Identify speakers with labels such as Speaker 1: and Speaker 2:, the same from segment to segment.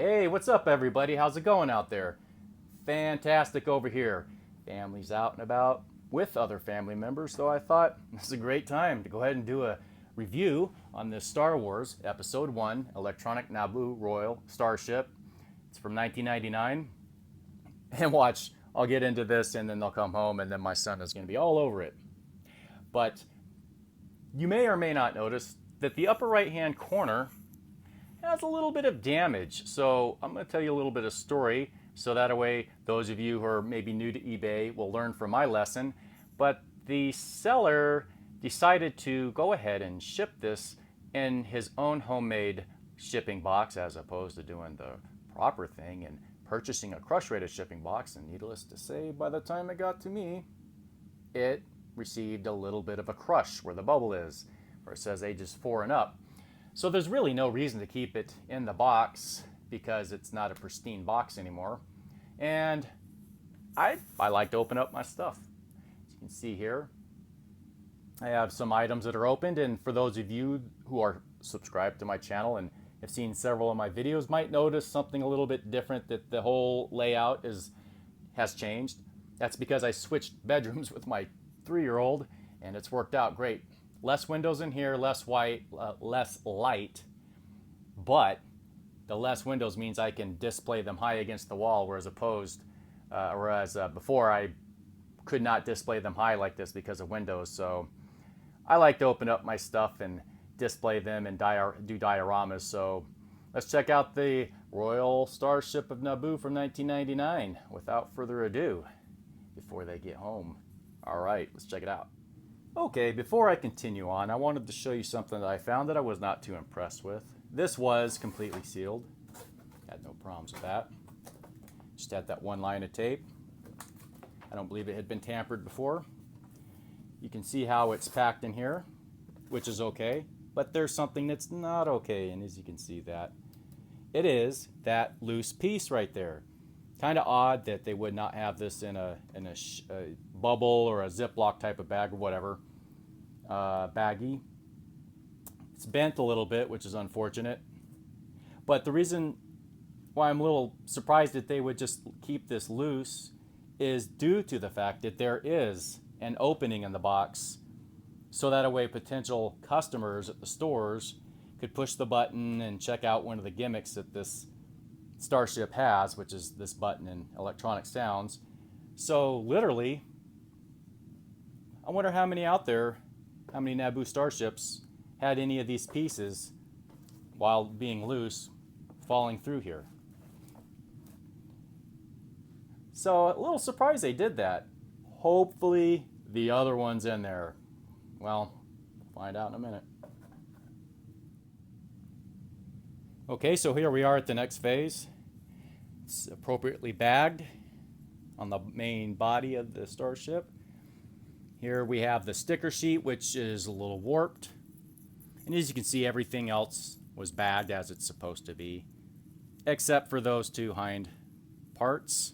Speaker 1: Hey, what's up, everybody? How's it going out there? Fantastic over here. Family's out and about with other family members, so I thought this is a great time to go ahead and do a review on this Star Wars Episode 1 Electronic Naboo Royal Starship. It's from 1999. And watch, I'll get into this and then they'll come home and then my son is going to be all over it. But you may or may not notice that the upper right hand corner has a little bit of damage. So I'm going to tell you a little bit of story so that way those of you who are maybe new to eBay will learn from my lesson. But the seller decided to go ahead and ship this in his own homemade shipping box as opposed to doing the proper thing and purchasing a crush rated shipping box. And needless to say, by the time it got to me, it received a little bit of a crush where the bubble is, where it says ages 4 and up. So there's really no reason to keep it in the box because it's not a pristine box anymore. And I like to open up my stuff. As you can see here, I have some items that are opened, and for those of you who are subscribed to my channel and have seen several of my videos might notice something a little bit different, that the whole layout has changed. That's because I switched bedrooms with my 3-year-old and it's worked out great. Less windows in here, less less light, but the less windows means I can display them high against the wall, whereas before I could not display them high like this because of windows. So I like to open up my stuff and display them and do dioramas. So let's check out the Royal Starship of Naboo from 1999 without further ado before they get home. All right, let's check it out. Okay, before I continue on, I wanted to show you something that I found that I was not too impressed with. This was completely sealed. Had no problems with that. Just had that one line of tape. I don't believe it had been tampered before. You can see how it's packed in here, which is okay, but there's something that's not okay, and as you can see that, it is that loose piece right there. Kind of odd that they would not have this in a bubble or a Ziploc type of bag or whatever, baggie. It's bent a little bit, which is unfortunate. But the reason why I'm a little surprised that they would just keep this loose is due to the fact that there is an opening in the box, so that a way potential customers at the stores could push the button and check out one of the gimmicks that this Starship has, which is this button and electronic sounds. So literally, I wonder how many out there, how many Naboo Starships had any of these pieces while being loose falling through here. So a little surprised they did that. Hopefully the other one's in there. Well, find out in a minute. Okay, so here we are at the next phase. It's appropriately bagged on the main body of the Starship. Here we have the sticker sheet, which is a little warped. And as you can see, everything else was bagged as it's supposed to be, except for those two hind parts.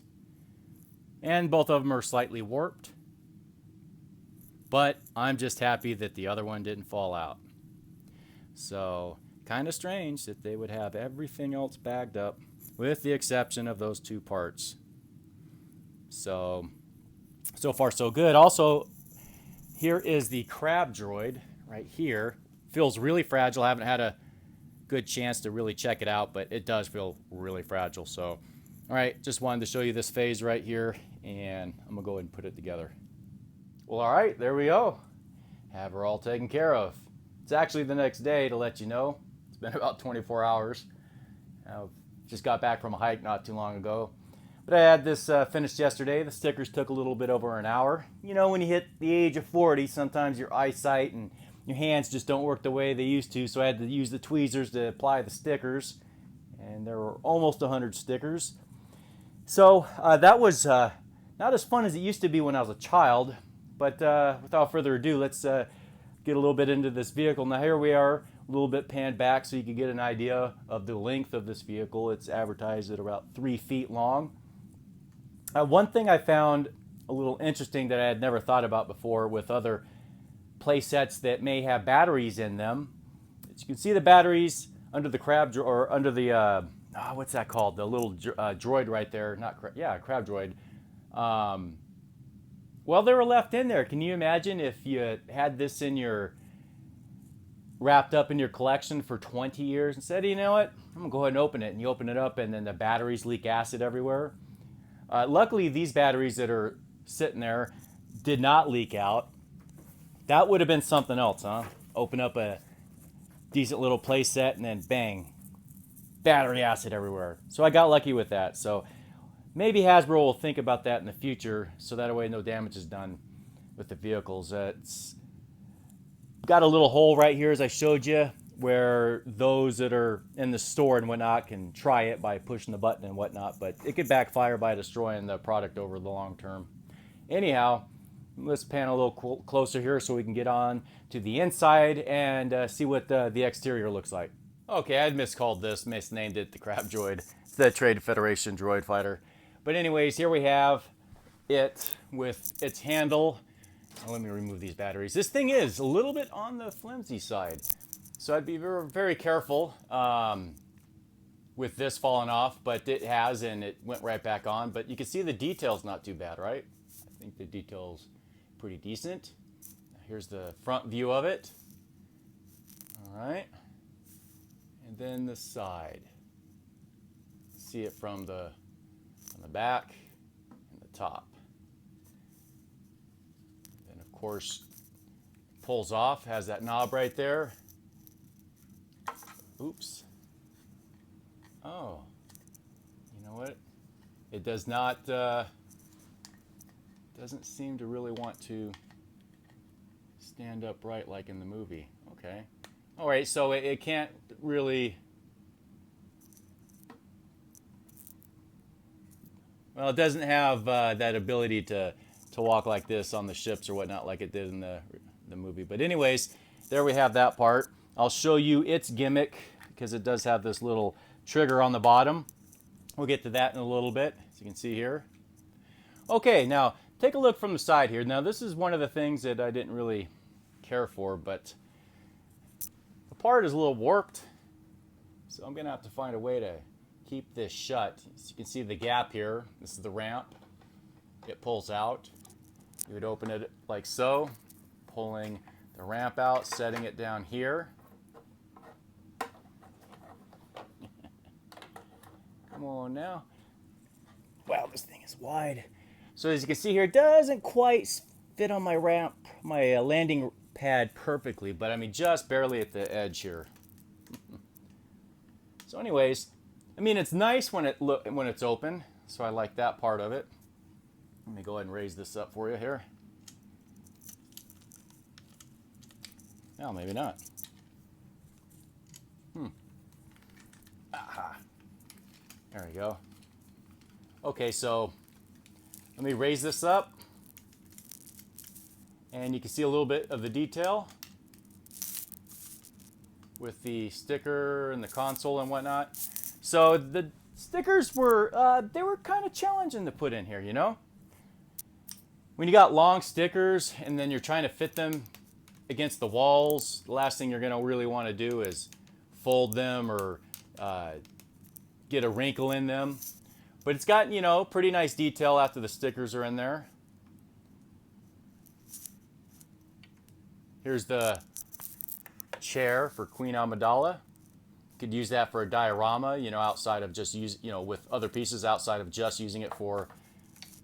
Speaker 1: And both of them are slightly warped. But I'm just happy that the other one didn't fall out. So kind of strange that they would have everything else bagged up with the exception of those two parts. So far so good. Also, here is the crab droid right here. Feels really fragile. I haven't had a good chance to really check it out, but it does feel really fragile. So, all right, just wanted to show you this phase right here, and I'm gonna go ahead and put it together. Well, all right, there we go. Have her all taken care of. It's actually the next day, to let you know. It's been about 24 hours. Just got back from a hike not too long ago. But I had this finished yesterday. The stickers took a little bit over an hour. You know, when you hit the age of 40, sometimes your eyesight and your hands just don't work the way they used to. So I had to use the tweezers to apply the stickers. And there were almost 100 stickers. So that was not as fun as it used to be when I was a child. But without further ado, let's get a little bit into this vehicle. Now here we are, a little bit panned back so you can get an idea of the length of this vehicle. It's advertised at about 3 feet long. One thing I found a little interesting that I had never thought about before with other play sets that may have batteries in them. As you can see, the batteries under the crab or under the what's that called? The little droid right there. Not yeah, crab droid. Well, they were left in there. Can you imagine if you had this in your wrapped up in your collection for 20 years and said, you know what, I'm gonna go ahead and open it, and you open it up and then the batteries leak acid everywhere. Luckily, these batteries that are sitting there did not leak out. That would have been something else, huh? Open up a decent little play set and then bang, battery acid everywhere. So I got lucky with that. So maybe Hasbro will think about that in the future, so that way no damage is done with the vehicles. It's got a little hole right here, as I showed you, where those that are in the store and whatnot can try it by pushing the button and whatnot, but it could backfire by destroying the product over the long term. Anyhow, let's pan a little closer here so we can get on to the inside and see what the exterior looks like. Okay, I'd miscalled this, misnamed it the Crab Droid. It's the Trade Federation Droid Fighter. But anyways, here we have it with its handle. Let me remove these batteries. This thing is a little bit on the flimsy side, so I'd be very, very careful with this falling off, but it has, and it went right back on. But you can see the detail's not too bad, right? I think the detail's pretty decent. Here's the front view of it. All right. And then the side. See it from the back and the top. Then of course pulls off, has that knob right there. Oops. Oh, you know what? It does not, doesn't seem to really want to stand upright like in the movie. Okay. All right, so it can't really, well, it doesn't have that ability to walk like this on the ships or whatnot like it did in the movie. But anyways, there we have that part. I'll show you its gimmick because it does have this little trigger on the bottom. We'll get to that in a little bit, as you can see here. Okay, now take a look from the side here. Now this is one of the things that I didn't really care for, but the part is a little warped, so I'm gonna have to find a way to keep this shut. As you can see the gap here, this is the ramp. It pulls out. You would open it like so, pulling the ramp out, setting it down here. Come on now. Wow, this thing is wide. So as you can see here, it doesn't quite fit on my ramp, my landing pad perfectly, but I mean just barely at the edge here. So anyways, I mean it's nice when it's open, so I like that part of it. Let me go ahead and raise this up for you here. No, maybe not. Aha. There we go. Okay, so let me raise this up, and you can see a little bit of the detail with the sticker and the console and whatnot. So the stickers were, they were kind of challenging to put in here, you know? When you got long stickers and then you're trying to fit them against the walls, the last thing you're gonna really wanna do is fold them or get a wrinkle in them. But it's got, you know, pretty nice detail after the stickers are in there. Here's the chair for Queen Amidala. You could use that for a diorama, you know, outside of just with other pieces outside of just using it for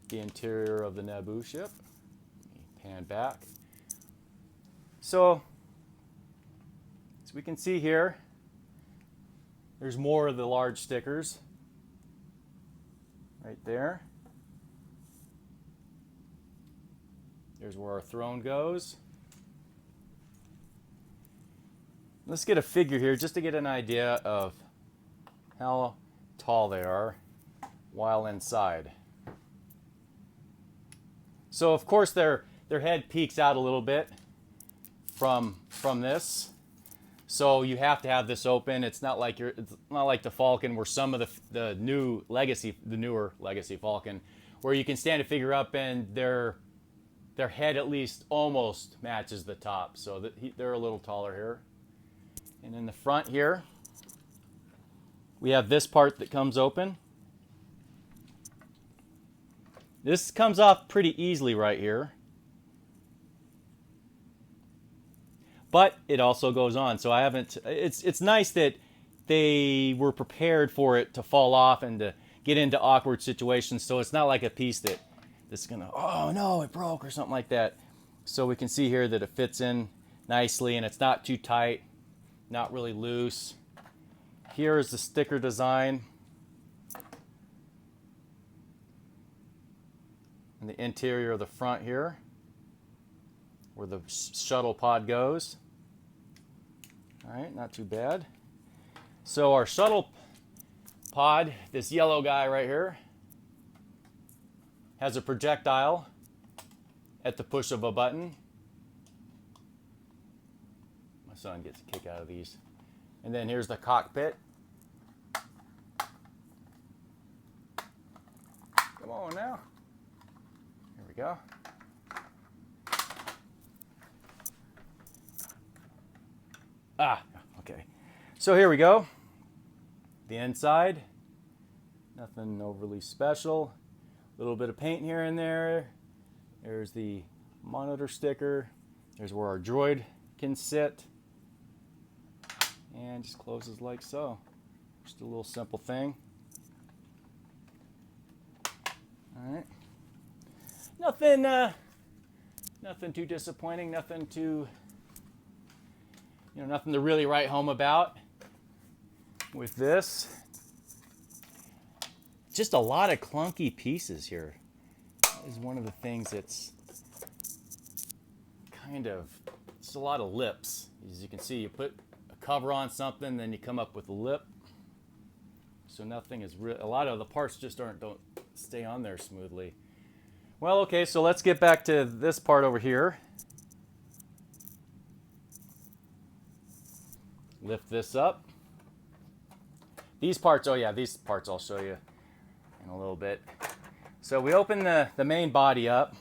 Speaker 1: the interior of the Naboo ship. Pan back. So, as we can see here, there's more of the large stickers right there. There's where our throne goes. Let's get a figure here just to get an idea of how tall they are while inside. So of course their head peeks out a little bit from this. So you have to have this open. It's not like the Falcon, where some of the newer legacy Falcon, where you can stand a figure up and their head at least almost matches the top. So they're a little taller here. And in the front here, we have this part that comes open. This comes off pretty easily right here. But it also goes on, so I haven't, it's nice that they were prepared for it to fall off and to get into awkward situations, so it's not like a piece that's gonna, oh no, it broke or something like that. So we can see here that it fits in nicely and it's not too tight, not really loose. Here is the sticker design. And the interior of the front here, where the shuttle pod goes. All right, not too bad. So our shuttle pod, this yellow guy right here, has a projectile at the push of a button. My son gets a kick out of these. And then here's the cockpit. Come on now. Here we go. Okay. So here we go. The inside. Nothing overly special. A little bit of paint here and there. There's the monitor sticker. There's where our droid can sit. And just closes like so. Just a little simple thing. All right. Nothing too disappointing. Nothing too, nothing to really write home about with this. Just a lot of clunky pieces here. That is one of the things that's it's a lot of lips. As you can see, you put a cover on something, then you come up with a lip. So nothing is real. A lot of the parts just don't stay on there smoothly. Well, okay, so let's get back to this part over here. Lift this up. These parts, oh yeah, these parts I'll show you in a little bit. So we open the main body up.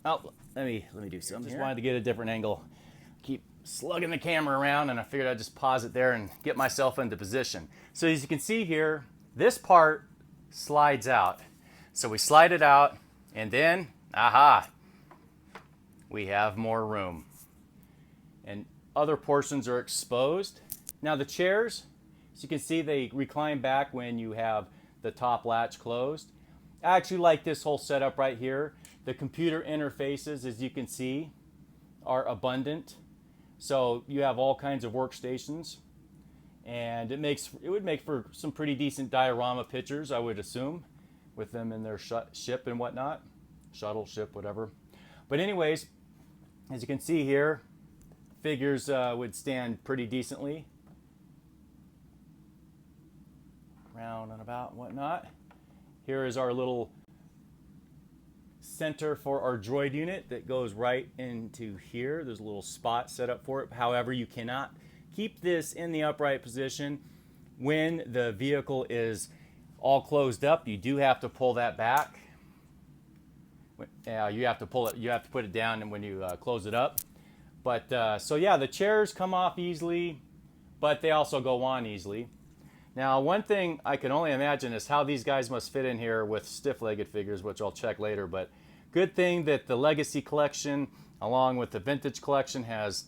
Speaker 1: Oh, let me do something. Just wanted to get a different angle. Keep slugging the camera around, and I figured I'd just pause it there and get myself into position. So as you can see here, this part slides out. So we slide it out, and then, aha, we have more room. And other portions are exposed. Now the chairs, as you can see, they recline back when you have the top latch closed. I actually like this whole setup right here. The computer interfaces, as you can see, are abundant. So you have all kinds of workstations. And it would make for some pretty decent diorama pictures, I would assume, with them in their ship and whatnot. Shuttle, ship, whatever. But anyways, as you can see here, figures would stand pretty decently. Round and about and whatnot. Here is our little center for our droid unit that goes right into here. There's a little spot set up for it. However, you cannot keep this in the upright position when the vehicle is all closed up. You do have to pull that back. You have to pull it. You have to put it down when you close it up. But so yeah, the chairs come off easily, but they also go on easily. Now, one thing I can only imagine is how these guys must fit in here with stiff-legged figures, which I'll check later. But good thing that the Legacy collection, along with the Vintage collection, has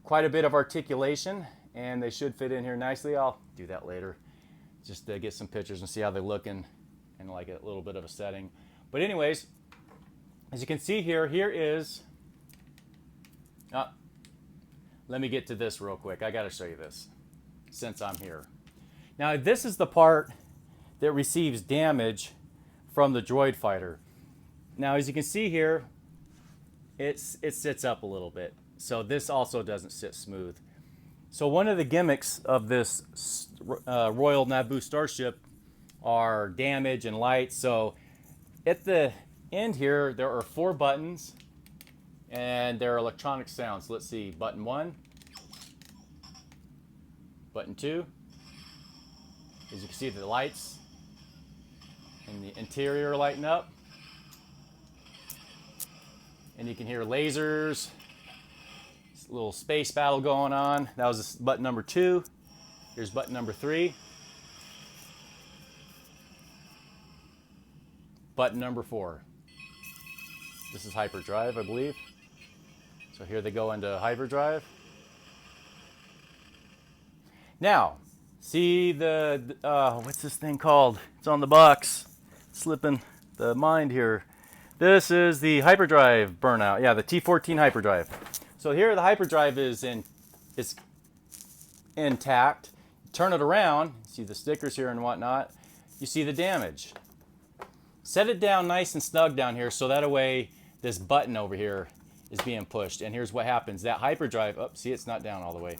Speaker 1: quite a bit of articulation, and they should fit in here nicely. I'll do that later, just to get some pictures and see how they look in like a little bit of a setting. But anyways, as you can see here, here is... let me get to this real quick. I got to show you this since I'm here. Now, this is the part that receives damage from the droid fighter. Now, as you can see here, it sits up a little bit. So this also doesn't sit smooth. So one of the gimmicks of this Royal Naboo Starship are damage and light. So at the end here, there are 4 buttons, and there are electronic sounds. Let's see, button 1, button 2. As you can see, the lights in the interior lighten up. And you can hear lasers, little space battle going on. That was button number 2. Here's button number 3. Button number 4. This is Hyperdrive, I believe. So here they go into Hyperdrive. Now, see the what's this thing called? It's on the box. Slipping the mind here. This is the Hyperdrive burnout. Yeah, the T14 Hyperdrive. So here the Hyperdrive is intact. Turn it around, see the stickers here and whatnot. You see the damage. Set it down nice and snug down here so that way this button over here is being pushed. And here's what happens. That Hyperdrive, oh, see it's not down all the way.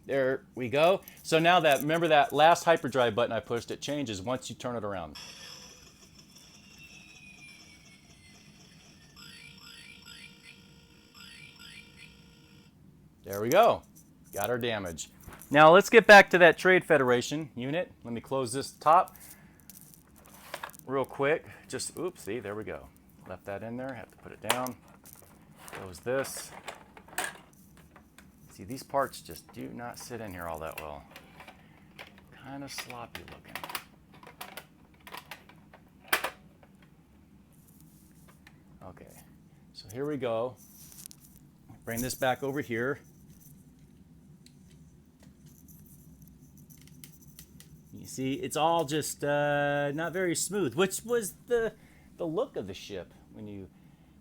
Speaker 1: There we go. So now that, remember that last Hyperdrive button I pushed, it changes once you turn it around. There we go. Got our damage. Now let's get back to that Trade Federation unit. Let me close this top real quick. Just, oops, see, there we go. Left that in there, have to put it down. Close this. See, these parts just do not sit in here all that well. Kind of sloppy looking. Okay, so here we go. Bring this back over here. You see, it's all just not very smooth, which was the look of the ship. When you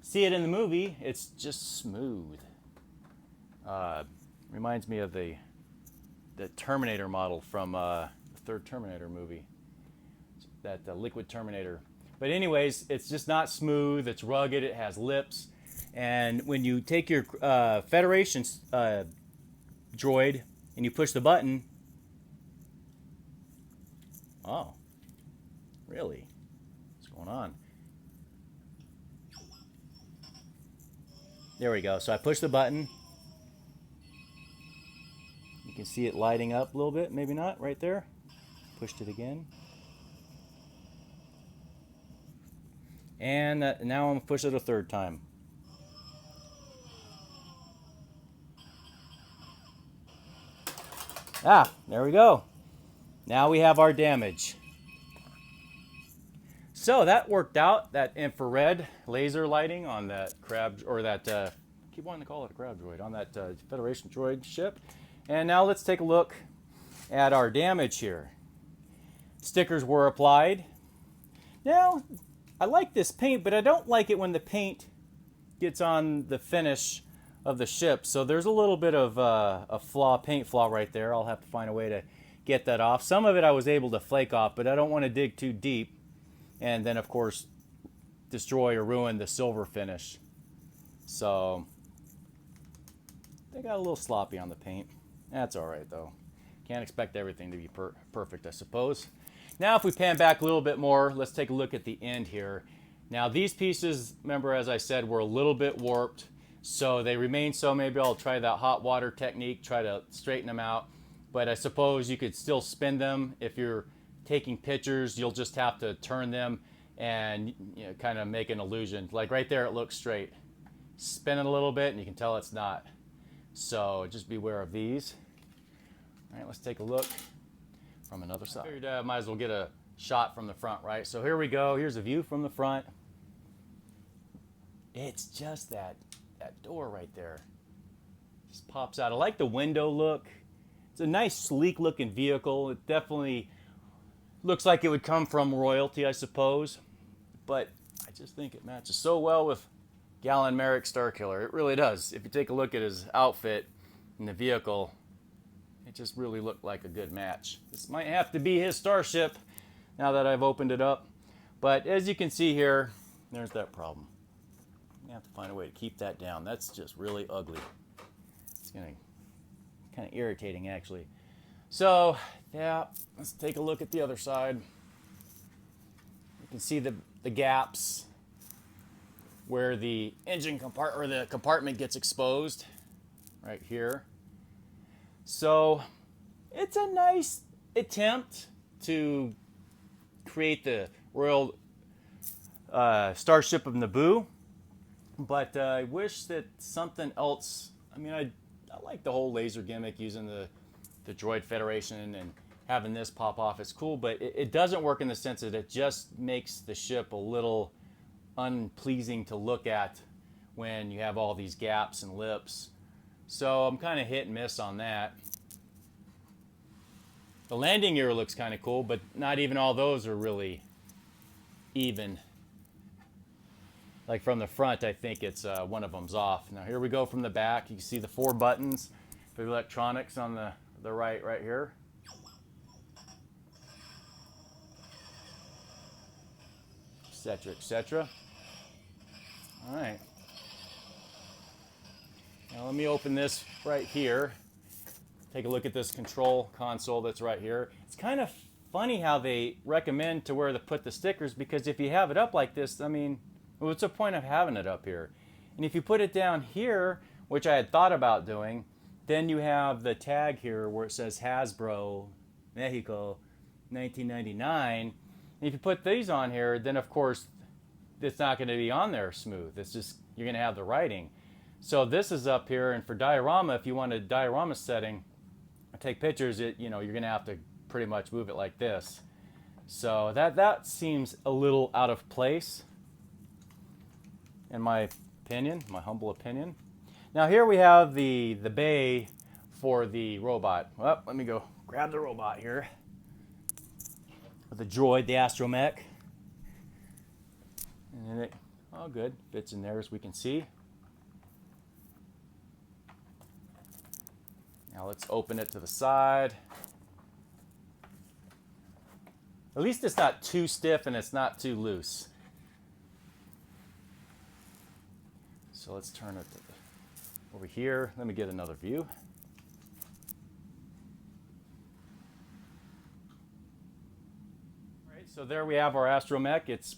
Speaker 1: see it in the movie, it's just smooth. Reminds me of the Terminator model from the third Terminator movie, that liquid Terminator. But anyways, it's just not smooth. It's rugged. It has lips. And when you take your Federation droid and you push the button, oh, really? What's going on? There we go. So I push the button. You can see it lighting up a little bit. Maybe not. Right there. Pushed it again. And now I'm going to push it a third time. Ah, there we go. Now we have our damage. So that worked out, that infrared laser lighting on that crab, or that, keep wanting to call it a crab droid, on that Federation droid ship. And now let's take a look at our damage here. Stickers were applied. Now, I like this paint, but I don't like it when the paint gets on the finish of the ship. So there's a little bit of a flaw, paint flaw right there. I'll have to find a way to get that off. Some of it I was able to flake off, but I don't want to dig too deep and then of course destroy or ruin the silver finish. So they got a little sloppy on the paint. That's all right though. Can't expect everything to be perfect, I suppose. Now if we pan back a little bit more, let's take a look at the end here. Now these pieces, remember as I said, were a little bit warped, so they remain so. Maybe I'll try that hot water technique, try to straighten them out. But I suppose you could still spin them. If you're taking pictures, you'll just have to turn them and kind of make an illusion. Like right there, it looks straight. Spin it a little bit and you can tell it's not. So just beware of these. All right, let's take a look from another side. I figured might as well get a shot from the front, right? So here we go. Here's a view from the front. It's just that door right there. Just pops out. I like the window look. It's a nice, sleek looking vehicle. It definitely looks like it would come from royalty, I suppose. But I just think it matches so well with Galen Merrick Starkiller. It really does. If you take a look at his outfit in the vehicle, it just really looked like a good match. This might have to be his Starship now that I've opened it up. But as you can see here, there's that problem. You have to find a way to keep that down. That's just really ugly. It's going to kind of irritating actually. So yeah, let's take a look at the other side. You can see the gaps where the engine compartment gets exposed right here. So it's a nice attempt to create the Royal Starship of Naboo. But I wish that something else, I mean, I like the whole laser gimmick using the Droid Federation and having this pop off. It's cool, but it doesn't work in the sense that it just makes the ship a little unpleasing to look at when you have all these gaps and lips. So I'm kind of hit and miss on that. The landing gear looks kind of cool, but not even all those are really even. Like from the front, I think it's one of them's off. Now here we go from the back. You can see the 4 buttons for the electronics on the right here. Etc., etc. All right. Now let me open this right here. Take a look at this control console that's right here. It's kind of funny how they recommend to where to put the stickers, because if you have it up like this, I mean, what's the point of having it up here? And if you put it down here, which I had thought about doing, then you have the tag here where it says Hasbro, Mexico, 1999. And if you put these on here, then of course, it's not going to be on there smooth. It's just, you're going to have the writing. So this is up here, and for diorama, if you want a diorama setting, take pictures, you're going to have to pretty much move it like this. So that seems a little out of place, in my opinion, my humble opinion. Now here we have the bay for the robot. Well, let me go grab the robot here. With the droid, the Astromech. And then it, oh good, fits in there as we can see. Now let's open it to the side. At least it's not too stiff and it's not too loose. So let's turn it over here. Let me get another view. All right, so there we have our Astromech. It's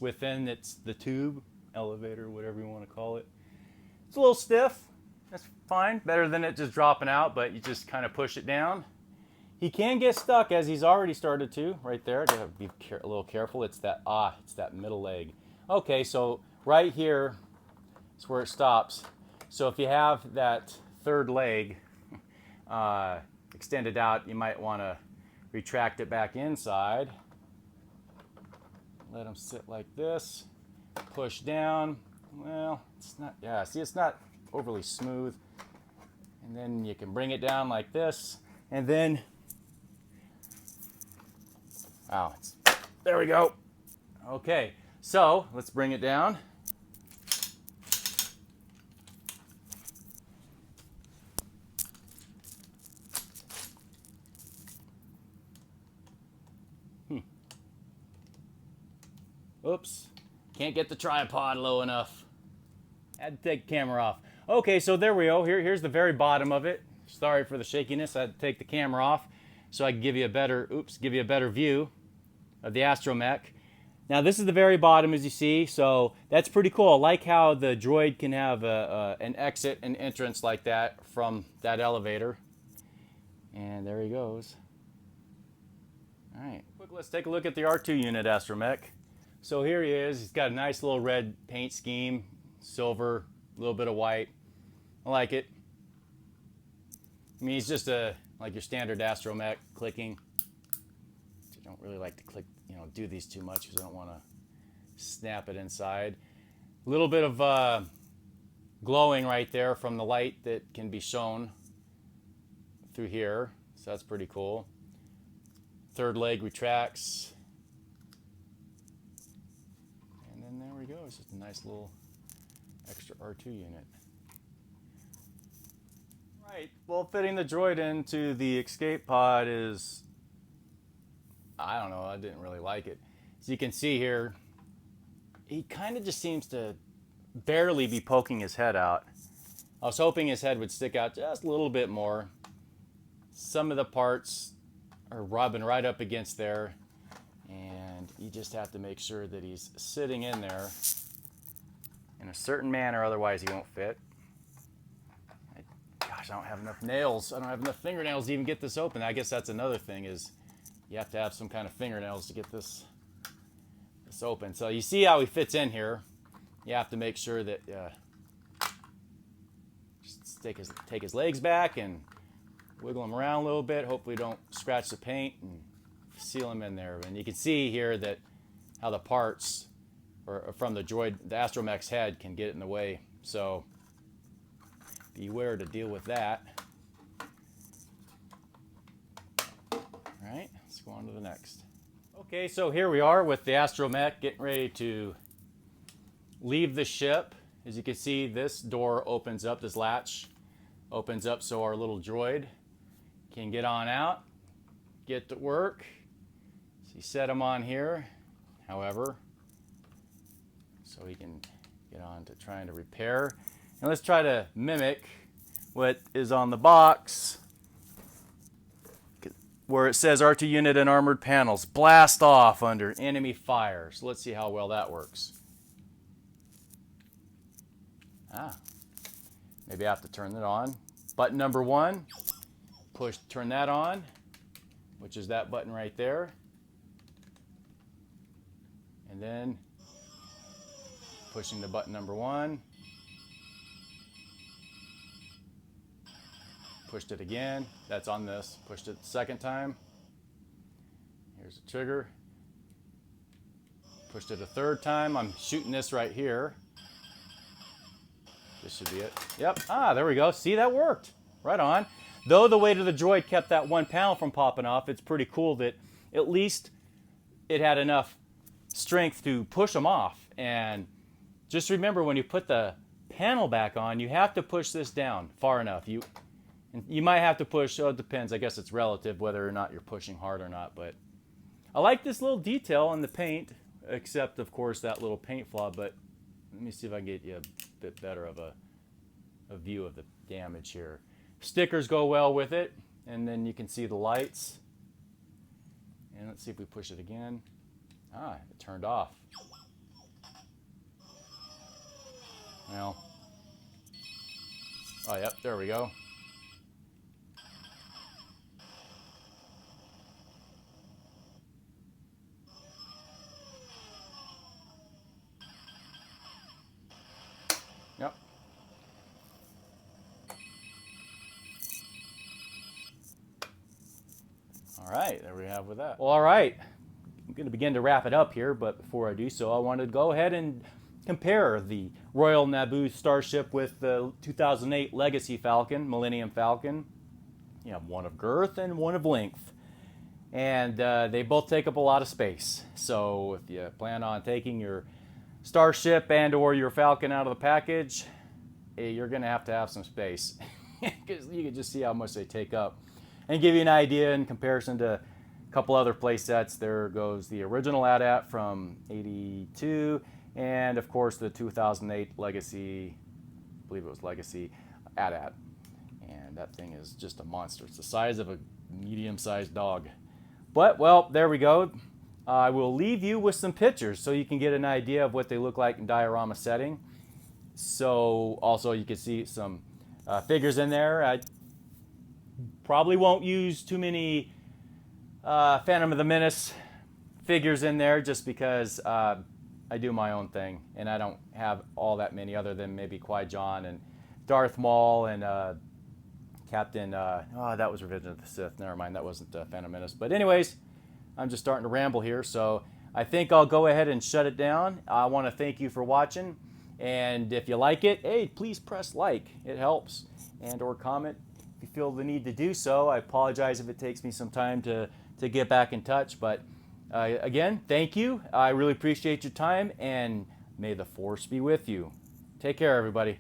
Speaker 1: the tube, elevator, whatever you want to call it. It's a little stiff. That's fine, better than it just dropping out, but you just kind of push it down. He can get stuck, as he's already started to, right there. Gotta be a little careful. It's that middle leg. Okay, so right here is where it stops. So if you have that third leg extended out, you might want to retract it back inside. Let him sit like this. Push down. Well, it's not, yeah, see, it's not overly smooth. And then you can bring it down like this, and then there we go. Okay, so let's bring it down. Oops, can't get the tripod low enough. Had to take the camera off. Okay, so there we go. Here's the very bottom of it. Sorry for the shakiness. I had to take the camera off so I can give you a better view of the Astromech. Now this is the very bottom, as you see. So that's pretty cool. I like how the droid can have an exit and entrance like that from that elevator. And there he goes. All right, quick, let's take a look at the R2 unit Astromech. So here he is. He's got a nice little red paint scheme, silver, a little bit of white. I like it. I mean, he's just like your standard Astromech clicking. I don't really like to click, do these too much because I don't want to snap it inside. A little bit of glowing right there from the light that can be shown through here. So that's pretty cool. Third leg retracts. And then there we go. It's just a nice little extra R2 unit. Right, well, fitting the droid into the escape pod is, I don't know, I didn't really like it. As you can see here, he kind of just seems to barely be poking his head out. I was hoping his head would stick out just a little bit more. Some of the parts are rubbing right up against there, and you just have to make sure that he's sitting in there in a certain manner, otherwise he won't fit. Gosh, I don't have enough nails. I don't have enough fingernails to even get this open. I guess that's another thing, is you have to have some kind of fingernails to get this open. So you see how he fits in here. You have to make sure that take his legs back and wiggle him around a little bit. Hopefully don't scratch the paint, and seal him in there. And you can see here that how the parts from the droid, the Astromech's head, can get in the way. So beware to deal with that. All right, let's go on to the next. Okay, so here we are with the Astromech getting ready to leave the ship. As you can see, this door opens up, this latch opens up so our little droid can get on out, get to work. So you set him on here, however, so he can get on to trying to repair. And let's try to mimic what is on the box, where it says R2 unit and armored panels blast off under enemy fire. So let's see how well that works. Maybe I have to turn it on. Button number 1, turn that on, which is that button right there. And then pushing the button number 1. Pushed it again. That's on this. Pushed it the second time. Here's the trigger. Pushed it a third time. I'm shooting this right here. This should be it. Yep. There we go. See, that worked. Right on. Though the weight of the droid kept that one panel from popping off, it's pretty cool that at least it had enough strength to push them off. And just remember, when you put the panel back on, you have to push this down far enough. You might have to push, it depends. I guess it's relative whether or not you're pushing hard or not. But I like this little detail in the paint, except, of course, that little paint flaw. But let me see if I can get you a bit better of a view of the damage here. Stickers go well with it, and then you can see the lights. And let's see if we push it again. It turned off. Well, yep, there we go. Yep. All right, there we have with that. Well, all right, I'm going to begin to wrap it up here, but before I do so, I wanted to go ahead and compare the Royal Naboo Starship with the 2008 Legacy Falcon, Millennium Falcon. You have one of girth and one of length, and they both take up a lot of space. So if you plan on taking your Starship and or your Falcon out of the package, you're going to have some space, because you can just see how much they take up. And give you an idea in comparison to a couple other play sets, there goes the original AT-AT from '82, and of course the 2008 Legacy, I believe it was Legacy AT-AT. And that thing is just a monster. It's the size of a medium-sized dog. But, well, there we go. I will leave you with some pictures so you can get an idea of what they look like in diorama setting. So also you can see some figures in there. I probably won't use too many Phantom of the Menace figures in there, just because I do my own thing and I don't have all that many, other than maybe Qui-Gon and Darth Maul and Captain, that was Revenge of the Sith. Never mind, that wasn't Phantom Menace. But anyways, I'm just starting to ramble here, so I think I'll go ahead and shut it down. I want to thank you for watching, and if you like it, hey, please press like. It helps, and or comment if you feel the need to do so. I apologize if it takes me some time to get back in touch, but again, thank you. I really appreciate your time, and may the Force be with you. Take care, everybody.